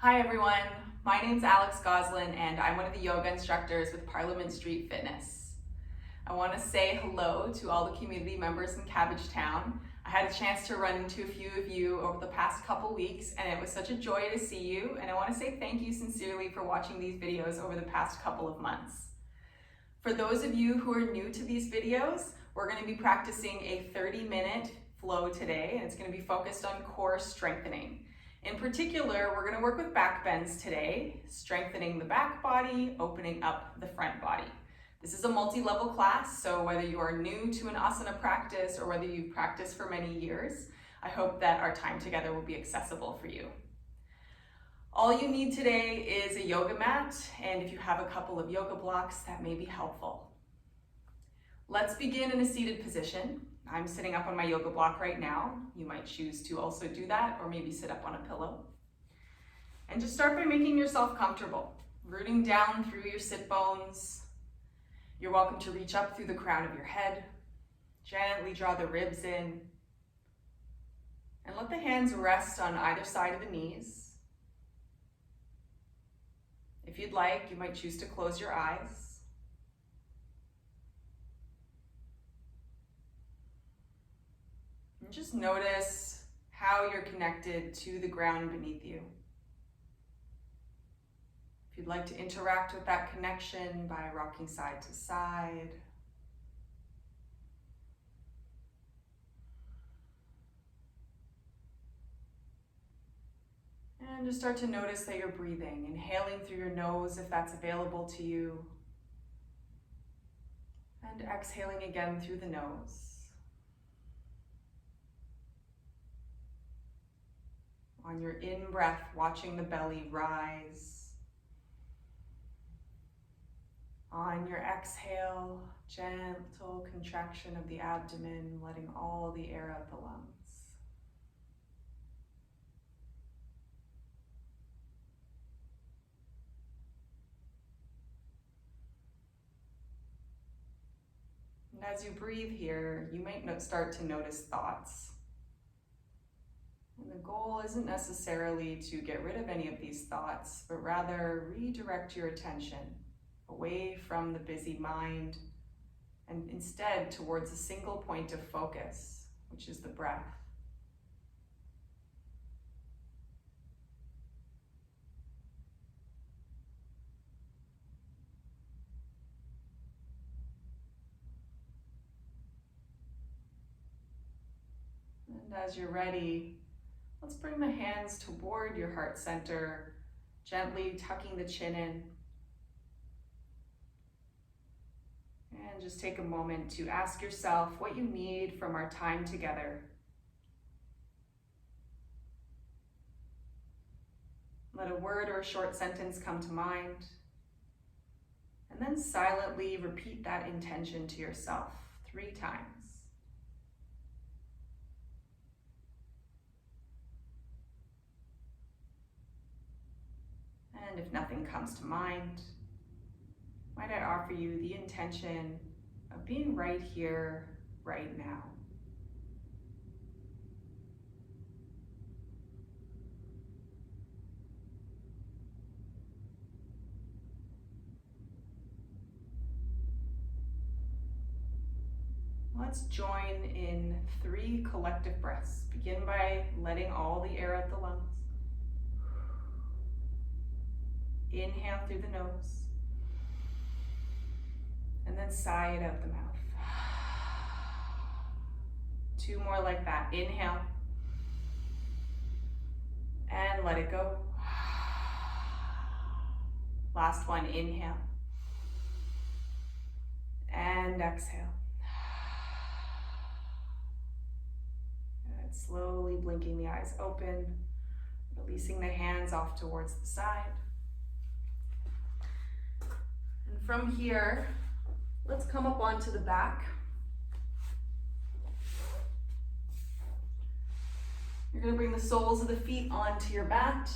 Hi everyone, my name's Alex Gosselin and I'm one of the yoga instructors with Parliament Street Fitness. I want to say hello to all the community members in Cabbagetown. I had a chance to run into a few of you over the past couple weeks and it was such a joy to see you, and I want to say thank you sincerely for watching these videos over the past couple of months. For those of you who are new to these videos, we're going to be practicing a 30-minute flow today, and it's going to be focused on core strengthening. In particular, we're going to work with back bends today, strengthening the back body, opening up the front body. This is a multi-level class, so whether you are new to an asana practice or whether you've practiced for many years, I hope that our time together will be accessible for you. All you need today is a yoga mat, and if you have a couple of yoga blocks, that may be helpful. Let's begin in a seated position. I'm sitting up on my yoga block right now. You might choose to also do that, or maybe sit up on a pillow. And just start by making yourself comfortable, rooting down through your sit bones. You're welcome to reach up through the crown of your head, gently draw the ribs in, and let the hands rest on either side of the knees. If you'd like, you might choose to close your eyes. And just notice how you're connected to the ground beneath you. If you'd like to interact with that connection by rocking side to side. And just start to notice that you're breathing, inhaling through your nose if that's available to you, and exhaling again through the nose. On your in-breath, watching the belly rise. On your exhale, gentle contraction of the abdomen, letting all the air out the lungs. And as you breathe here, you might start to notice thoughts. And the goal isn't necessarily to get rid of any of these thoughts, but rather redirect your attention away from the busy mind and instead towards a single point of focus, which is the breath. And as you're ready, let's bring the hands toward your heart center, gently tucking the chin in. And just take a moment to ask yourself what you need from our time together. Let a word or a short sentence come to mind, and then silently repeat that intention to yourself 3 times. And if nothing comes to mind, might I offer you the intention of being right here, right now. Let's join in 3 collective breaths. Begin by letting all the air out the lungs. Inhale through the nose, and then sigh it out the mouth. 2 more like that. Inhale, and let it go. Last one, inhale, and exhale. Good. Slowly blinking the eyes open, releasing the hands off towards the side. And from here, let's come up onto the back. You're going to bring the soles of the feet onto your mat.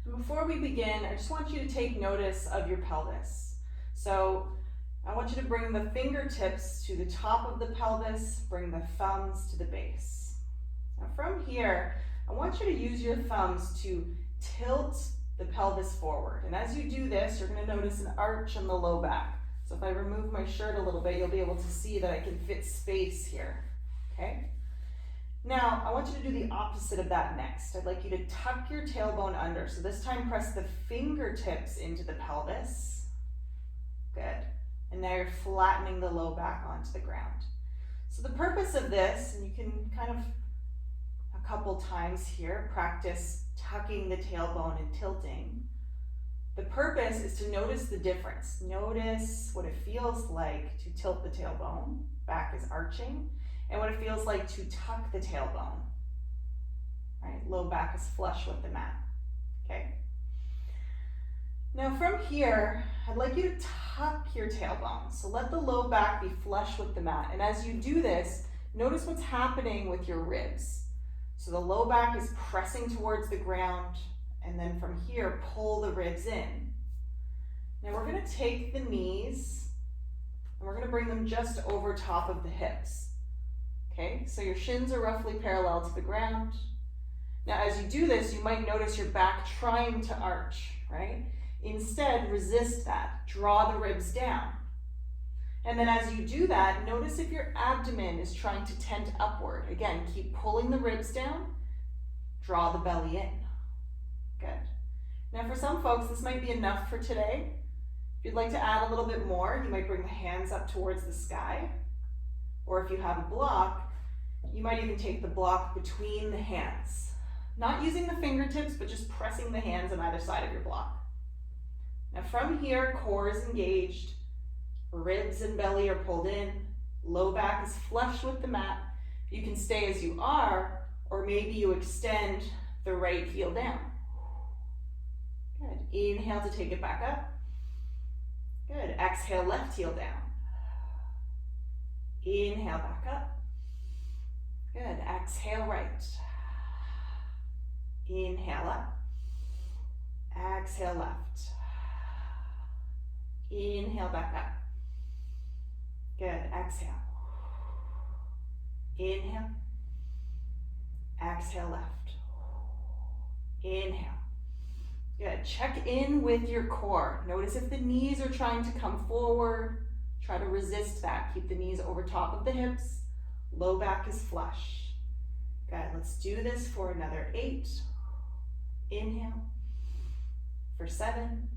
And before we begin, I just want you to take notice of your pelvis. So I want you to bring the fingertips to the top of the pelvis, bring the thumbs to the base. Now from here, I want you to use your thumbs to tilt the pelvis forward. And as you do this, you're going to notice an arch in the low back. So if I remove my shirt a little bit, you'll be able to see that I can fit space here. Okay? Now, I want you to do the opposite of that next. I'd like you to tuck your tailbone under. So this time, press the fingertips into the pelvis. Good. And now you're flattening the low back onto the ground. So the purpose of this, and you can kind of a couple times here practice tucking the tailbone and tilting. The purpose is to notice the difference. Notice what it feels like to tilt the tailbone, back is arching, and what it feels like to tuck the tailbone. Right? Low back is flush with the mat. Okay? Now from here, I'd like you to tuck your tailbone. So let the low back be flush with the mat. And as you do this, notice what's happening with your ribs. So the low back is pressing towards the ground, and then from here, pull the ribs in. Now we're gonna take the knees, and we're gonna bring them just over top of the hips. Okay, so your shins are roughly parallel to the ground. Now as you do this, you might notice your back trying to arch, right? Instead, resist that. Draw the ribs down. And then as you do that, notice if your abdomen is trying to tent upward. Again, keep pulling the ribs down. Draw the belly in. Good. Now for some folks, this might be enough for today. If you'd like to add a little bit more, you might bring the hands up towards the sky. Or if you have a block, you might even take the block between the hands. Not using the fingertips, but just pressing the hands on either side of your block. Now from here, core is engaged, ribs and belly are pulled in, low back is flush with the mat. You can stay as you are, or maybe you extend the right heel down. Good. Inhale to take it back up. Good. Exhale, left heel down. Inhale, back up. Good. Exhale, right. Inhale up. Exhale, left. Inhale, back up. Good. Exhale. Inhale. Exhale, left. Inhale. Good. Check in with your core. Notice if the knees are trying to come forward. Try to resist that. Keep the knees over top of the hips. Low back is flush. Good. Let's do this for another 8. Inhale. For 7.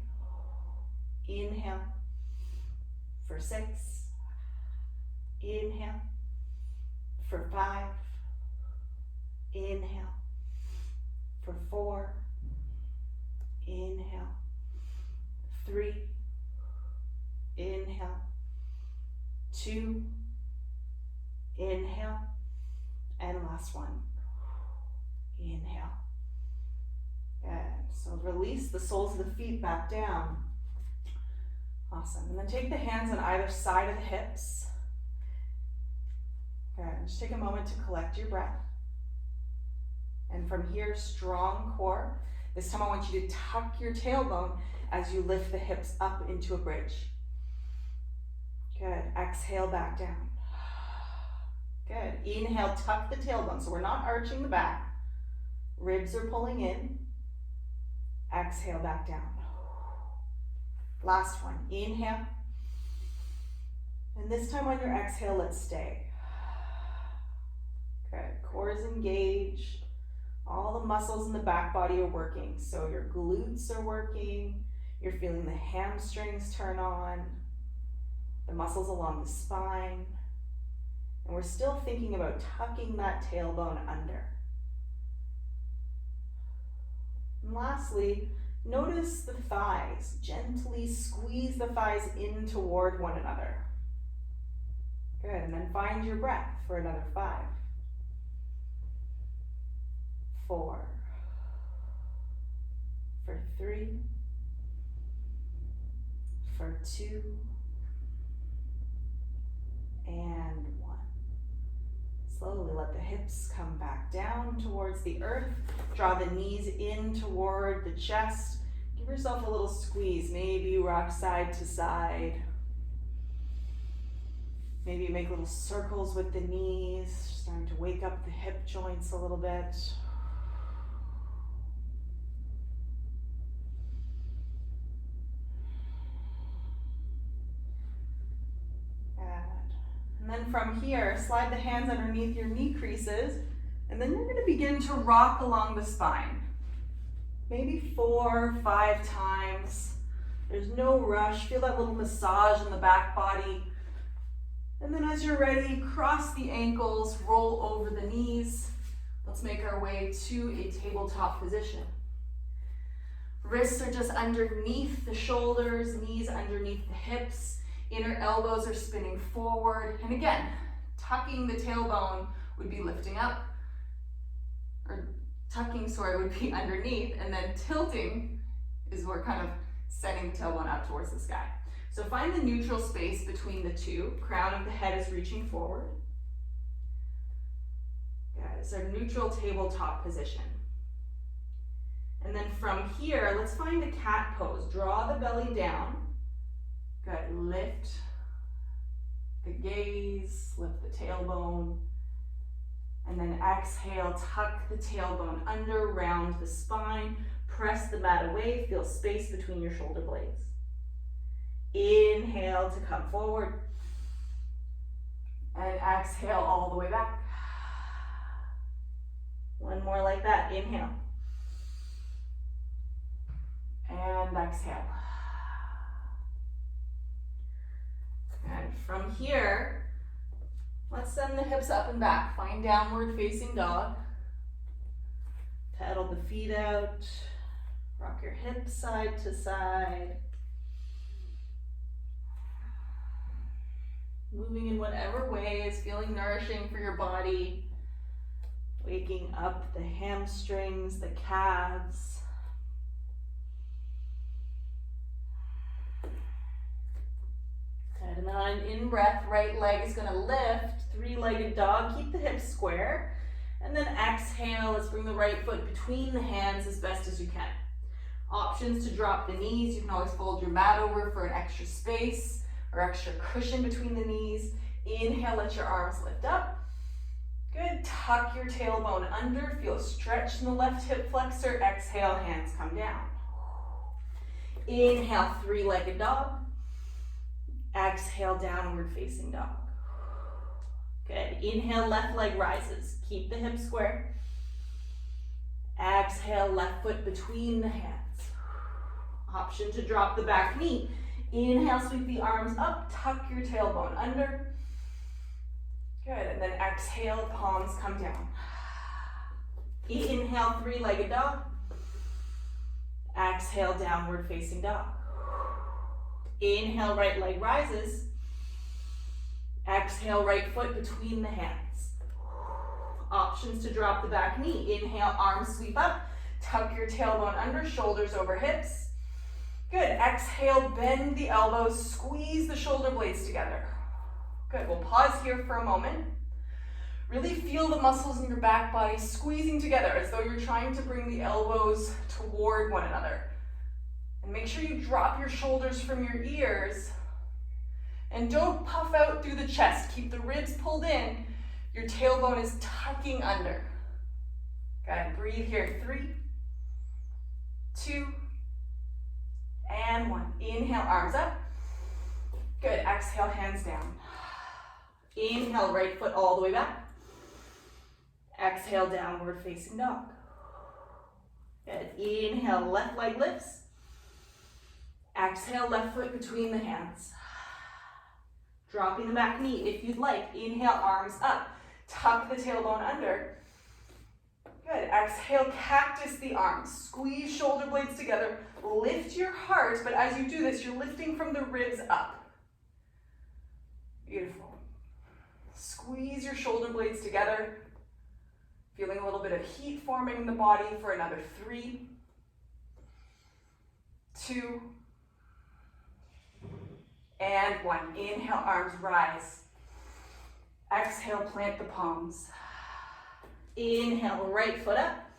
Inhale. For 6. Inhale. For 5. Inhale. For 4. Inhale. 3. Inhale. 2. Inhale. And last one. Inhale. Good. So release the soles of the feet back down. Awesome. And then take the hands on either side of the hips. Good. Just take a moment to collect your breath. And from here, strong core. This time I want you to tuck your tailbone as you lift the hips up into a bridge. Good. Exhale back down. Good. Inhale, tuck the tailbone. So we're not arching the back. Ribs are pulling in. Exhale back down. Last one. Inhale. And this time on your exhale, let's stay. Good. Core is engaged. All the muscles in the back body are working. So your glutes are working. You're feeling the hamstrings turn on. The muscles along the spine. And we're still thinking about tucking that tailbone under. And lastly, notice the thighs. Gently squeeze the thighs in toward one another. Good, and then find your breath for another 5. 4. For 3. For 2. And 1. Slowly let the hips come back down towards the earth. Draw the knees in toward the chest. Give yourself a little squeeze. Maybe you rock side to side. Maybe you make little circles with the knees, starting to wake up the hip joints a little bit. from here, slide the hands underneath your knee creases, and then you're gonna begin to rock along the spine. Maybe 4 or 5 times. There's no rush. Feel that little massage in the back body. And then as you're ready, cross the ankles, roll over the knees. Let's make our way to a tabletop position. Wrists are just underneath the shoulders, knees underneath the hips. Inner elbows are spinning forward. And again, tucking the tailbone would be lifting up. Or tucking, would be underneath. And then tilting is we're kind of sending the tailbone out towards the sky. So find the neutral space between the two. Crown of the head is reaching forward. It's our neutral tabletop position. And then from here, let's find a cat pose. Draw the belly down. Good, lift the gaze, lift the tailbone. And then exhale, tuck the tailbone under, round the spine. Press the mat away, feel space between your shoulder blades. Inhale to come forward. And exhale all the way back. One more like that, inhale. And exhale. And from here, let's send the hips up and back. Find downward facing dog. Pedal the feet out. Rock your hips side to side. Moving in whatever way is feeling nourishing for your body. Waking up the hamstrings, the calves. Good, and then on an in-breath, right leg is gonna lift, 3-legged dog, keep the hips square. And then exhale, let's bring the right foot between the hands as best as you can. Options to drop the knees, you can always fold your mat over for an extra space or extra cushion between the knees. Inhale, let your arms lift up. Good, tuck your tailbone under, feel a stretch in the left hip flexor. Exhale, hands come down. Inhale, 3-legged dog. Exhale, downward facing dog. Good, inhale, left leg rises. Keep the hips square. Exhale, left foot between the hands. Option to drop the back knee. Inhale, sweep the arms up, tuck your tailbone under. Good, and then exhale, palms come down. Inhale, 3-legged dog. Exhale, downward facing dog. Inhale, right leg rises. Exhale, right foot between the hands. Options to drop the back knee. Inhale, arms sweep up, tuck your tailbone under, shoulders over hips. Good, exhale, bend the elbows, squeeze the shoulder blades together. Good, we'll pause here for a moment. Really feel the muscles in your back body squeezing together as though you're trying to bring the elbows toward one another. And make sure you drop your shoulders from your ears. And don't puff out through the chest. Keep the ribs pulled in. Your tailbone is tucking under. Good, breathe here. 3, 2, and 1. Inhale, arms up. Good, exhale, hands down. Inhale, right foot all the way back. Exhale, downward facing dog. Good, inhale, left leg lifts. Exhale, left foot between the hands. Dropping the back knee if you'd like. Inhale, arms up. Tuck the tailbone under. Good, exhale, cactus the arms. Squeeze shoulder blades together. Lift your heart, but as you do this, you're lifting from the ribs up. Beautiful. Squeeze your shoulder blades together. Feeling a little bit of heat forming in the body for another 3, 2, and 1. Inhale, arms rise. Exhale, plant the palms. Inhale, right foot up.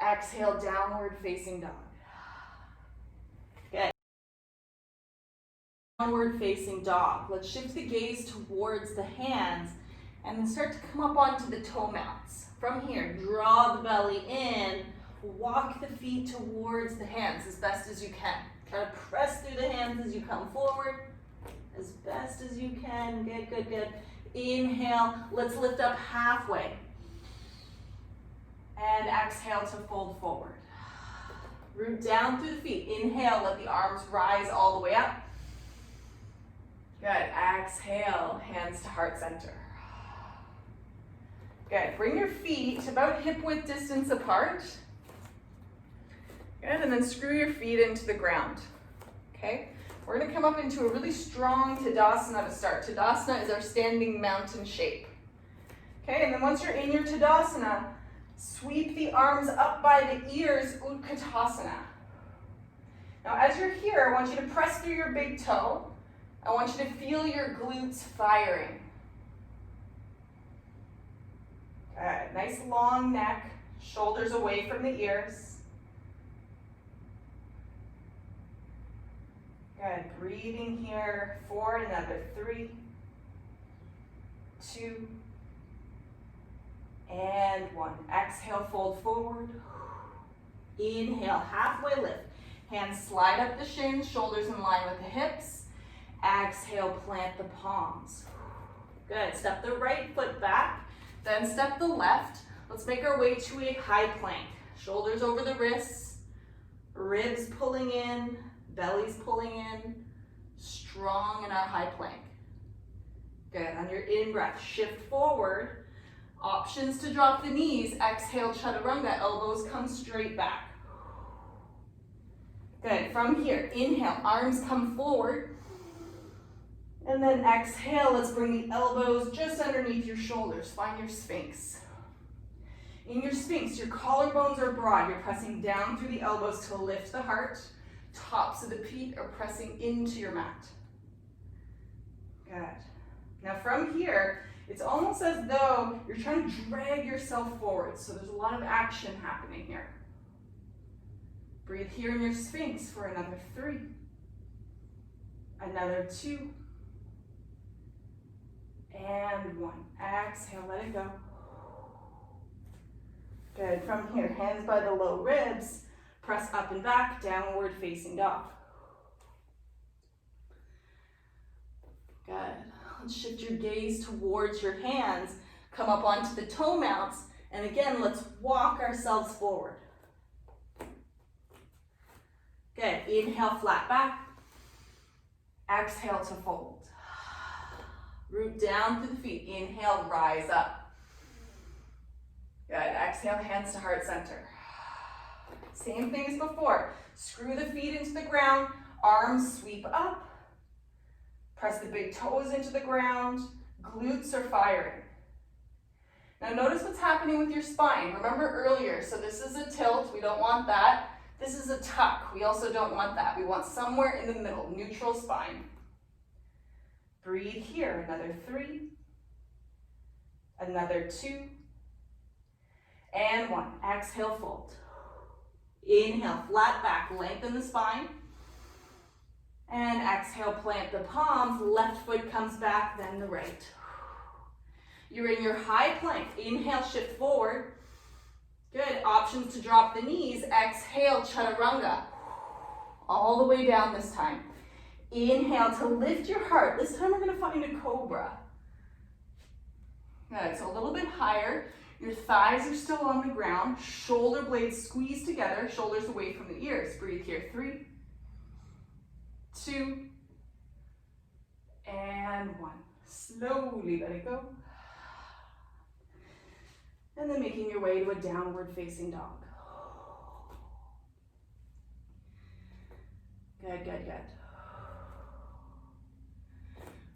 Exhale, downward facing dog. Good. Downward facing dog. Let's shift the gaze towards the hands and then start to come up onto the toe mounts. From here, draw the belly in, walk the feet towards the hands as best as you can. Try to press through the hands as you come forward, as best as you can. Good, good, good. Inhale, let's lift up halfway. And exhale to fold forward. Root down through the feet. Inhale, let the arms rise all the way up. Good, exhale, hands to heart center. Good, bring your feet about hip width distance apart. Good, and then screw your feet into the ground. Okay, we're gonna come up into a really strong Tadasana to start. Tadasana is our standing mountain shape. Okay, and then once you're in your Tadasana, sweep the arms up by the ears, Utkatasana. Now as you're here, I want you to press through your big toe. I want you to feel your glutes firing. Good, nice long neck, shoulders away from the ears. Good, breathing here for another 3, 2, and 1. Exhale, fold forward. Inhale, halfway lift. Hands slide up the shins, shoulders in line with the hips. Exhale, plant the palms. Good, step the right foot back, then step the left. Let's make our way to a high plank. Shoulders over the wrists, ribs pulling in, belly's pulling in, strong in our high plank. Good, on your in-breath, shift forward. Options to drop the knees. Exhale, chaturanga, elbows come straight back. Good, from here, inhale, arms come forward. And then exhale, let's bring the elbows just underneath your shoulders. Find your Sphinx. In your Sphinx, your collarbones are broad. You're pressing down through the elbows to lift the heart. Tops of the feet are pressing into your mat. Good. Now from here, it's almost as though you're trying to drag yourself forward. So there's a lot of action happening here. Breathe here in your Sphinx for another 3. Another 2. And 1. Exhale, let it go. Good, from here, hands by the low ribs, press up and back, downward facing dog. Good, let's shift your gaze towards your hands, come up onto the toe mounts, and again, let's walk ourselves forward. Good, inhale, flat back. Exhale to fold. Root down through the feet. Inhale, rise up. Good. Exhale, hands to heart center. Same thing as before. Screw the feet into the ground. Arms sweep up. Press the big toes into the ground. Glutes are firing. Now notice what's happening with your spine. Remember earlier, so this is a tilt. We don't want that. This is a tuck. We also don't want that. We want somewhere in the middle, neutral spine. Breathe here, another 3, another 2, and 1. Exhale, fold. Inhale, flat back, lengthen the spine. And exhale, plant the palms, left foot comes back, then the right. You're in your high plank. Inhale, shift forward. Good, options to drop the knees. Exhale, chaturanga. All the way down this time. Inhale to lift your heart. This time we're going to find a cobra. Good, so a little bit higher. Your thighs are still on the ground. Shoulder blades squeeze together. Shoulders away from the ears. Breathe here. 3, 2, and 1. Slowly let it go. And then making your way to a downward facing dog. Good, good, good.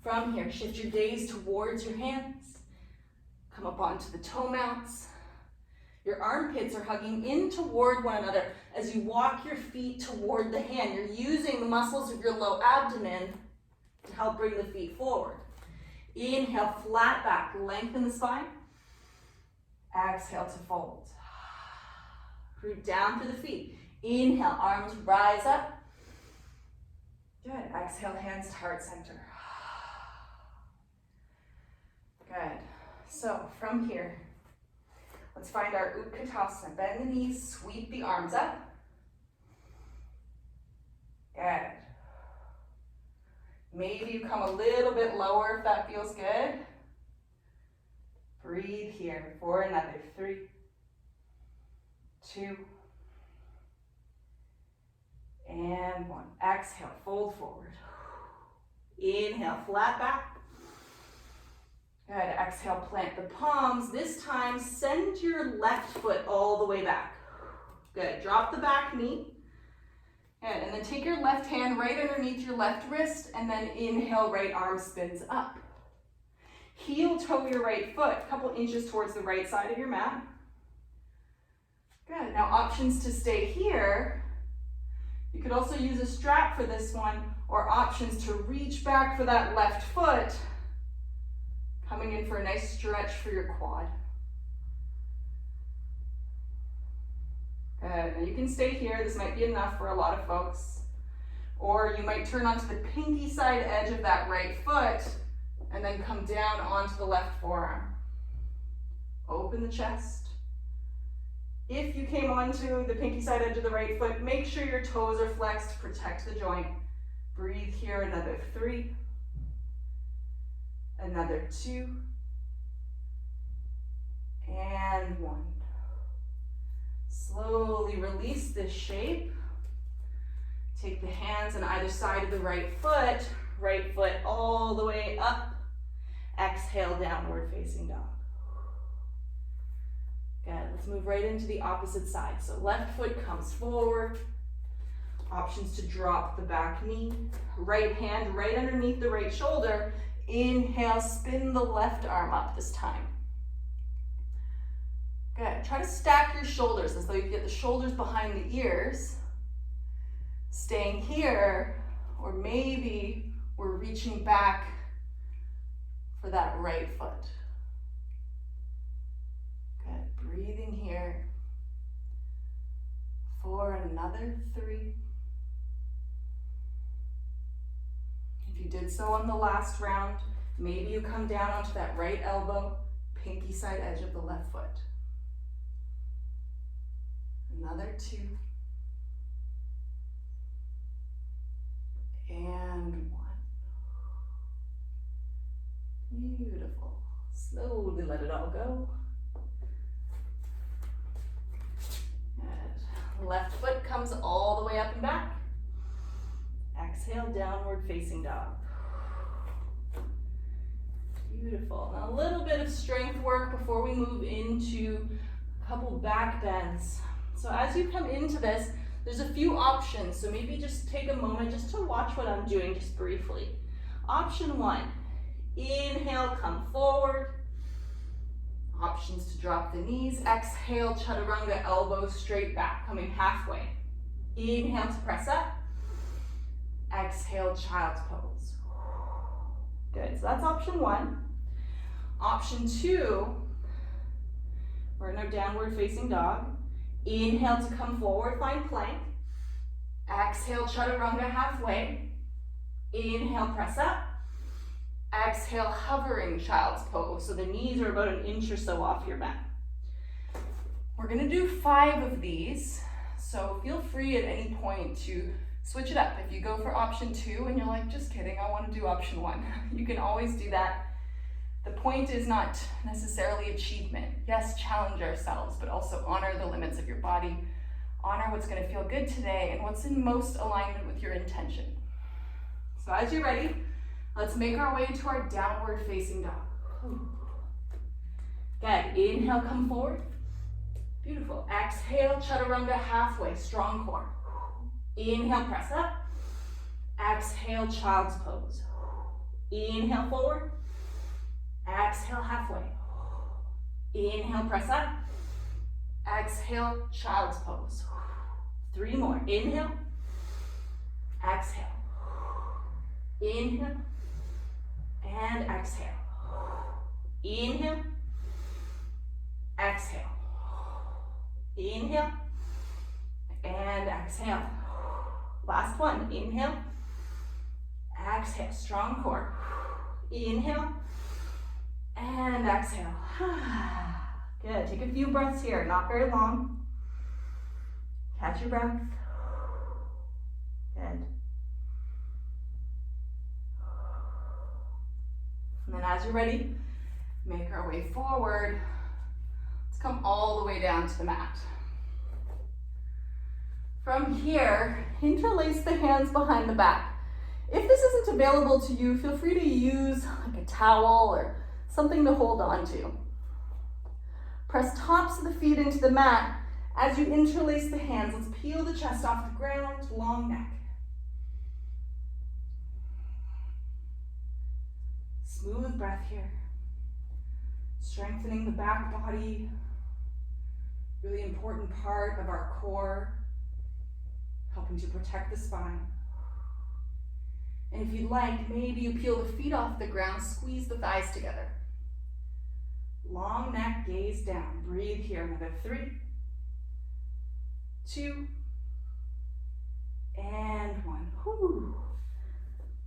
From here, shift your gaze towards your hands. Come up onto the toe mounts. Your armpits are hugging in toward one another as you walk your feet toward the hand. You're using the muscles of your low abdomen to help bring the feet forward. Inhale, flat back, lengthen the spine. Exhale to fold. Root down through the feet. Inhale, arms rise up. Good. Exhale, hands to heart center. Good. So from here, let's find our Utkatasana. Bend the knees, sweep the arms up. Good. Maybe you come a little bit lower if that feels good. Breathe here for another 3, 2, and 1. Exhale, fold forward. Inhale, flat back. Good, exhale, plant the palms. This time, send your left foot all the way back. Good, drop the back knee. Good, and then take your left hand right underneath your left wrist, and then inhale, right arm spins up. Heel toe your right foot, a couple inches towards the right side of your mat. Good, now options to stay here. You could also use a strap for this one, or options to reach back for that left foot, coming in for a nice stretch for your quad. Good, now you can stay here. This might be enough for a lot of folks. Or you might turn onto the pinky side edge of that right foot and then come down onto the left forearm. Open the chest. If you came onto the pinky side edge of the right foot, make sure your toes are flexed to protect the joint. Breathe here, another 3, another 2, and 1. Slowly release this shape. Take the hands on either side of the right foot all the way up. Exhale, downward facing dog. Good, let's move right into the opposite side. So left foot comes forward. Options to drop the back knee. Right hand right underneath the right shoulder. Inhale, spin the left arm up this time. Good, try to stack your shoulders as though you get the shoulders behind the ears. Staying here, or maybe we're reaching back for that right foot. Good, breathing here for another 3. If you did so on the last round, maybe you come down onto that right elbow, pinky side edge of the left foot. Another 2. And 1. Beautiful. Slowly let it all go. Good. Left foot comes all the way up and back. Exhale, downward facing dog. Beautiful. Now a little bit of strength work before we move into a couple back bends. So as you come into this, there's a few options. So maybe just take a moment just to watch what I'm doing just briefly. Option 1, inhale, come forward. Options to drop the knees. Exhale, chaturanga, elbows straight back, coming halfway. Inhale to press up. Exhale, child's pose. Good, so that's option 1. Option 2, we're in our downward facing dog. Inhale to come forward, find plank. Exhale, chaturanga halfway. Inhale, press up. Exhale, hovering child's pose. So the knees are about 1 inch or so off your mat. We're gonna do 5 of these. So feel free at any point to switch it up. If you go for option 2 and you're like, just kidding, I wanna do option 1. You can always do that. The point is not necessarily achievement. Yes, challenge ourselves, but also honor the limits of your body. Honor what's gonna feel good today and what's in most alignment with your intention. So as you're ready, let's make our way to our downward facing dog. Good, inhale, come forward. Beautiful. Exhale, chaturanga halfway, strong core. Inhale, press up. Exhale, child's pose. Inhale, forward. Exhale, halfway. Inhale, press up. Exhale, child's pose. 3 more. Inhale. Exhale. Inhale. And exhale. Inhale. Exhale. Inhale. And exhale. Last one. Inhale. Exhale. Strong core. Inhale. And exhale. Good. Take a few breaths here, not very long. Catch your breath. Good. And then as you're ready, Make our way forward. Let's come all the way down to the mat. From here, interlace the hands behind the back. If this isn't available to you, feel free to use like a towel or something to hold on to. Press tops of the feet into the mat. As you interlace the hands, let's peel the chest off the ground, long neck. Smooth breath here. Strengthening the back body, really important part of our core, helping to protect the spine. And if you'd like, maybe you peel the feet off the ground, squeeze the thighs together. Long neck, gaze down. Breathe here, another 3, 2, and 1. Whew.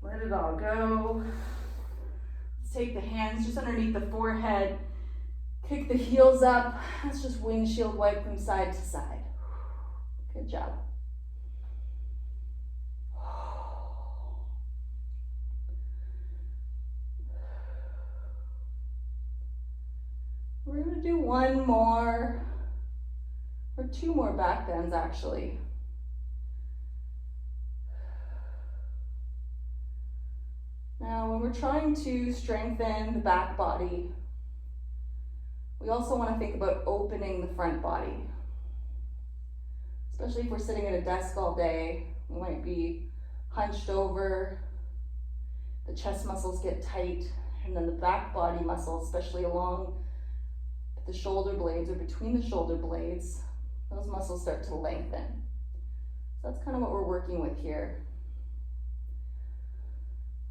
Let it all go. Let's take the hands just underneath the forehead. Kick the heels up. Let's just windshield wipe from side to side. Good job. We're going to do one more, or 2 more back bends actually. Now, when we're trying to strengthen the back body, we also want to think about opening the front body. Especially if we're sitting at a desk all day, we might be hunched over, the chest muscles get tight, and then the back body muscles, especially along the shoulder blades or between the shoulder blades, those muscles start to lengthen. So that's kind of what we're working with here.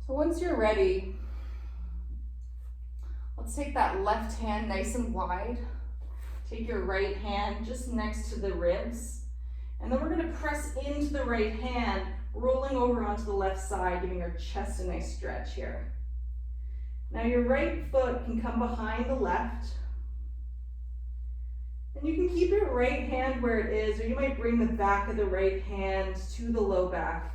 So once you're ready, let's take that left hand nice and wide. Take your right hand just next to the ribs. And then we're going to press into the right hand, rolling over onto the left side, giving our chest a nice stretch here. Now your right foot can come behind the left. And you can keep your right hand where it is, or you might bring the back of the right hand to the low back.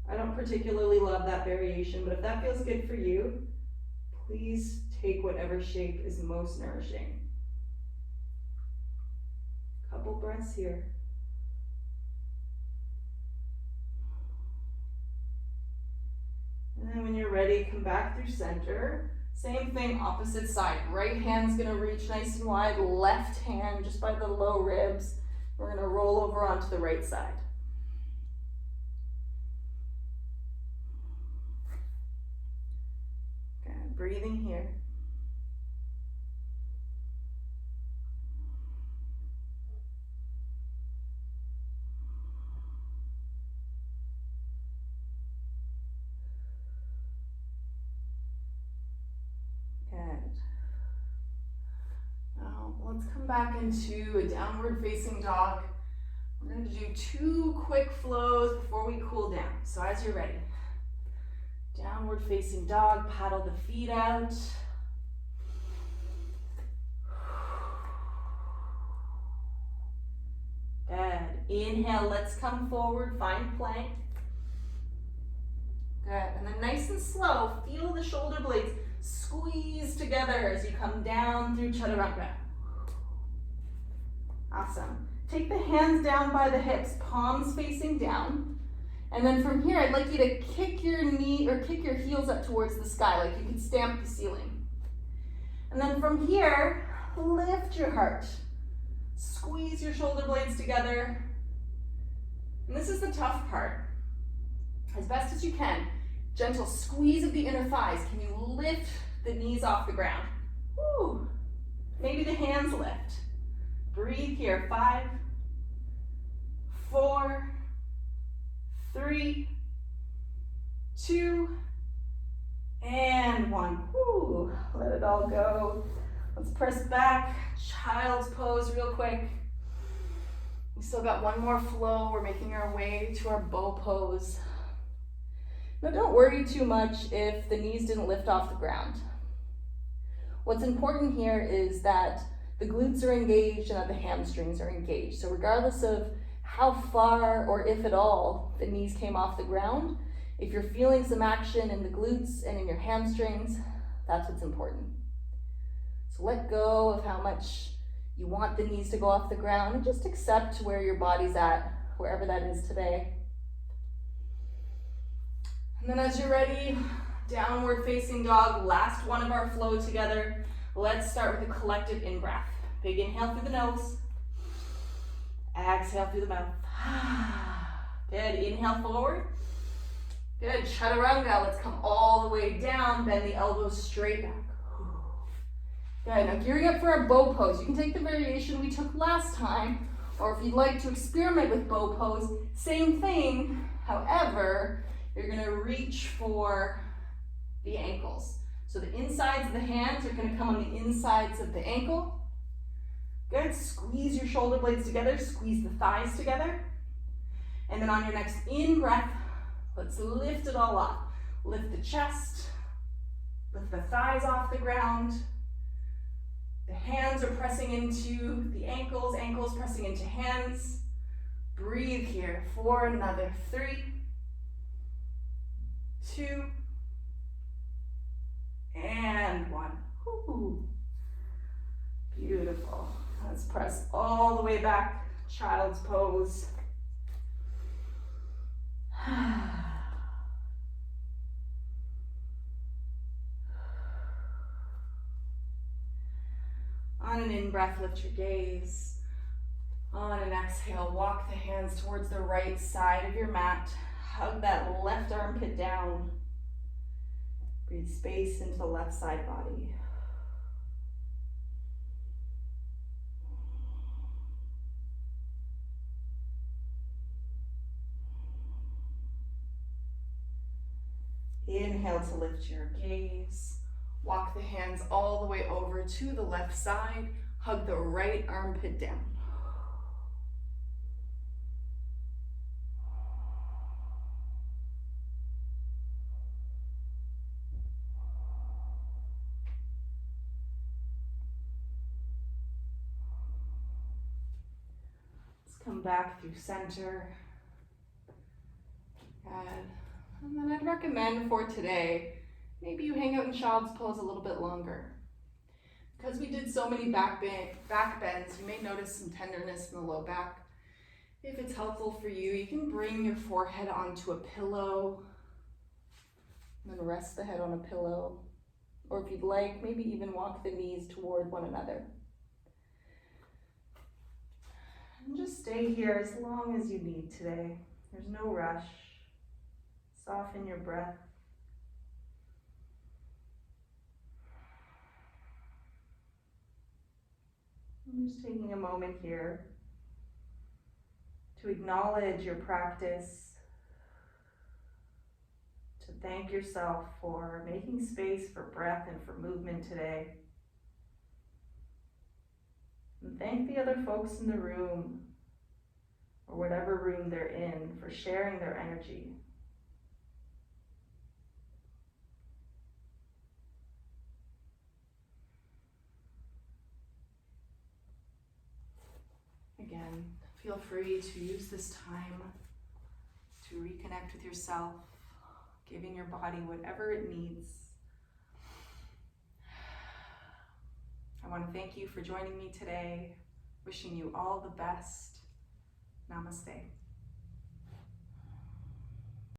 I don't particularly love that variation, but if that feels good for you, please take whatever shape is most nourishing. Couple breaths here. And then when you're ready, come back through center. Same thing, opposite side. Right hand's gonna reach nice and wide, left hand just by the low ribs. We're gonna roll over onto the right side. Okay, breathing here. Now let's come back into a downward facing dog. We're going to do 2 quick flows before we cool down. So as you're ready, downward facing dog, paddle the feet out. Good. Inhale, let's come forward, find plank. Good. And then nice and slow, feel the shoulder blades squeeze together as you come down through chaturanga. Awesome. Take the hands down by the hips, palms facing down. And then from here, I'd like you to kick your knee or kick your heels up towards the sky, like you could stamp the ceiling. And then from here, lift your heart. Squeeze your shoulder blades together. And this is the tough part. As best as you can, gentle squeeze of the inner thighs. Can you lift the knees off the ground? Woo. Maybe the hands lift. Breathe here. 5, 4, 3, 2, and 1. Woo. Let it all go. Let's press back. Child's pose real quick. We still got one more flow. We're making our way to our bow pose. Now don't worry too much if the knees didn't lift off the ground. What's important here is that the glutes are engaged and that the hamstrings are engaged. So regardless of how far or if at all the knees came off the ground, if you're feeling some action in the glutes and in your hamstrings, that's what's important. So let go of how much you want the knees to go off the ground and just accept where your body's at, wherever that is today. And then as you're ready, downward facing dog, last one of our flow together. Let's start with a collective in-breath. Big inhale through the nose. Exhale through the mouth. Good, inhale forward. Good, chaturanga, let's come all the way down, bend the elbows straight back. Good, now gearing up for our bow pose. You can take the variation we took last time, or if you'd like to experiment with bow pose, same thing. However, you're gonna reach for the ankles. So the insides of the hands are gonna come on the insides of the ankle. Good, squeeze your shoulder blades together, squeeze the thighs together. And then on your next in-breath, let's lift it all up. Lift the chest, lift the thighs off the ground. The hands are pressing into the ankles, ankles pressing into hands. Breathe here for another 3, 2, and 1. Woo. Beautiful. Let's press all the way back, child's pose. On an in-breath, lift your gaze. On an exhale, walk the hands towards the right side of your mat. Hug that left armpit down. Breathe space into the left side body. Inhale to lift your gaze. Walk the hands all the way over to the left side. Hug the right armpit down. Let's come back through center. And then I'd recommend for today, maybe you hang out in child's pose a little bit longer. Because we did so many back bends, you may notice some tenderness in the low back. If it's helpful for you, you can bring your forehead onto a pillow and then rest the head on a pillow. Or if you'd like, maybe even walk the knees toward one another. And just stay here as long as you need today. There's no rush. Soften your breath. I'm just taking a moment here to acknowledge your practice, to thank yourself for making space for breath and for movement today. And thank the other folks in the room, or whatever room they're in, for sharing their energy. Again, feel free to use this time to reconnect with yourself, giving your body whatever it needs. I want to thank you for joining me today. Wishing you all the best. Namaste.